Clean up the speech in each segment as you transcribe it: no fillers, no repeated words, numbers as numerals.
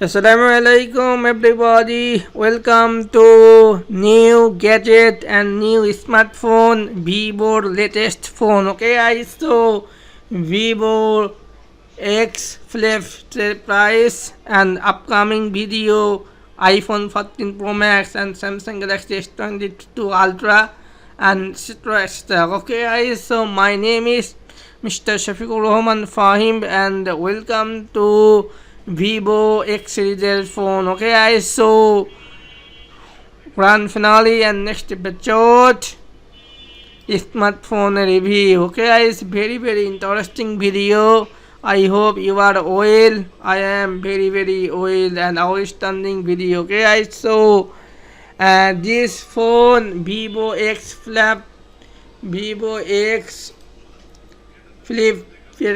Assalamualaikum everybody. Welcome to new gadget and new smartphone, Vivo latest phone. Okay, I saw Vivo X Flip price and upcoming video iPhone 14 Pro Max and Samsung Galaxy S22 Ultra and etc. Okay, I so my name is Mr. Shafiqur Rahman Fahim and welcome to Vivo X series phone. Okay, guys, so grand finale and next episode smartphone review. Okay, guys, very interesting video. I hope you are well. I am very well and outstanding video. Okay, guys, so this phone Vivo X Flip, Vivo X Flip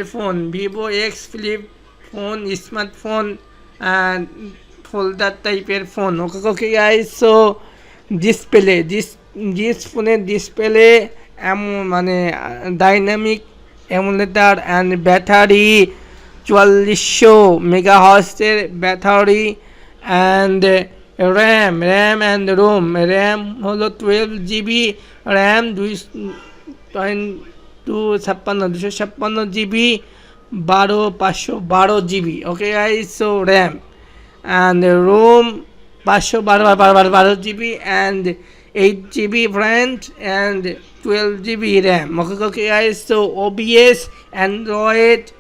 phone, Vivo X Flip phone, smartphone and folder type phone. Okay, guys, so display this phone display dynamic emulator and battery 4400 megahertz battery and RAM and ROM. RAM হলো 12 GB, RAM 256 GB, 512 GB. Okay, guys, so RAM and ROM 512 GB and 8 GB brand and 12 GB RAM. Okay, guys, so OBS Android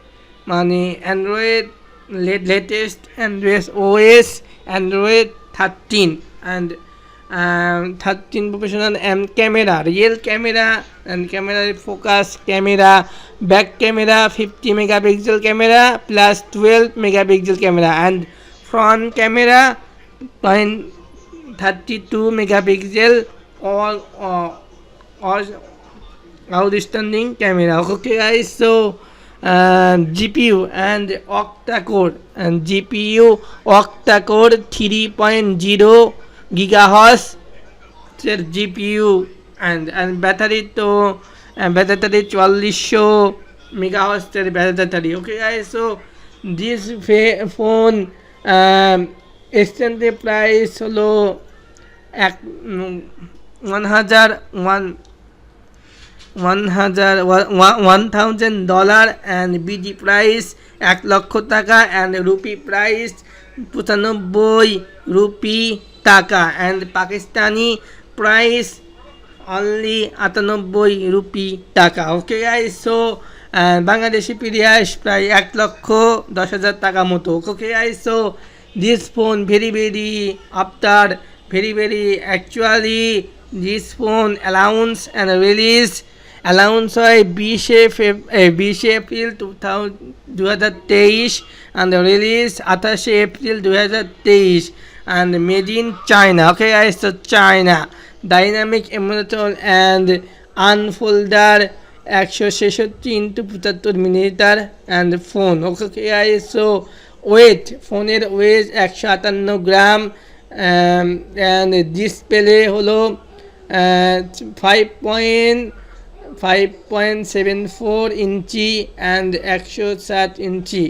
Android latest Android OS Android 13 and 13 professional and camera, real camera and camera focus camera, back camera 50 megapixel camera plus 12 megapixel camera and front camera 32 megapixel all outstanding camera. Okay, guys, so GPU and octa-core 3.0 gigahertz GPU and battery to battery 4400 megahertz battery. Okay, guys, so this phone extended price হলো $1,000 and BD price 1,00,000 টাকা and rupee price 95 rupee টাকা and Pakistani price only 98 rupee টাকা. Okay, guys, so Bangladeshi পিরিয়াস প্রায় 1,10,000 টাকা মতো. Okay, guys, so this phone very after very actually this phone allowance and release allowance হয় 20 April 2023 and release 28 April 2023 and made in China. Okay, guys, so China dynamic emulator and unfolder 166x75 and phone. Okay, guys, so weight ফোনের wait 158 gram and display হলো 5.74 ইঞ্চি and 107 inch.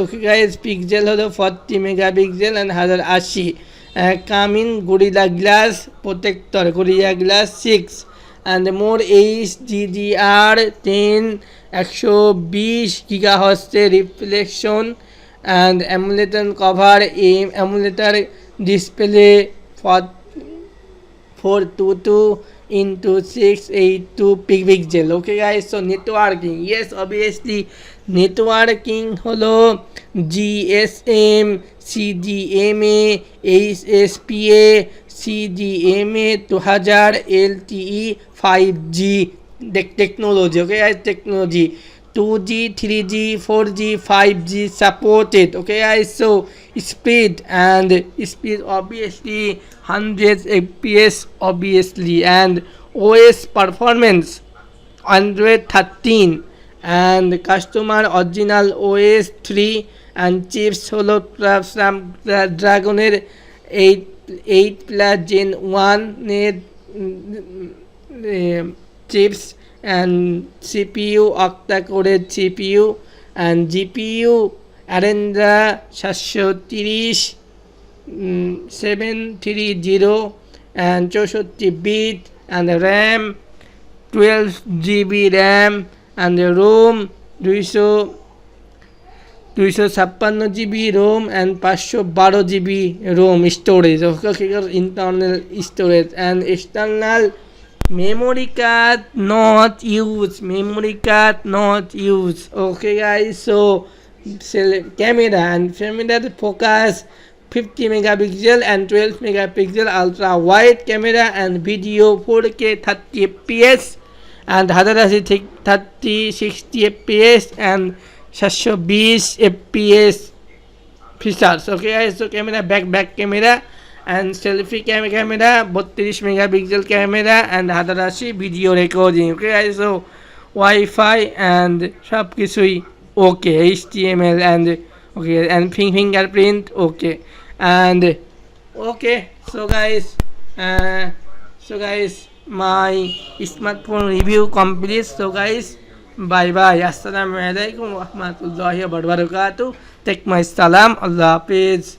Okay, guys, pixel হলো 40 megapixel and 1080 come in Gorilla Glass protector Gorilla Glass 6 and more HDR10 120 GHz reflection and emulator cover emulator display for 422 into 682 pixel. Okay, guys, so networking, yes, obviously networking holo GSM CDMA HSPA CDMA 2000 LTE 5G technology. Okay, guys, technology 2G 3G 4G 5G supported. Okay, guys, so speed obviously 100 fps obviously and OS performance Android 13 and customer original OS 3 and chips holo Snapdragon 8 plus Gen 1 chips and CPU octa-core CPU and GPU অ্যারেন্ডা 730 730 and 64 bit and the RAM 12 GB RAM and the ROM 256 GB ROM and 512 GB ROM storage. Okay, internal storage and external memory card not used. Memory card not used. Okay, guys. So camera and camera focus 50 megapixel and 12 megapixel ultra wide camera and video 4K 30 fps and other 30 60 fps and 720 fps features. Okay guys, so camera back camera and selfie camera 32 megapixel camera and other video recording. Okay guys, so Wi-Fi and সব কিছুই okay, HTML and okay and fingerprint okay and okay. So guys, my smartphone review complete. So guys, bye bye. Assalamu alaikum wa rahmatullahi wa barakatuh. Take my salam. Allah Hafiz.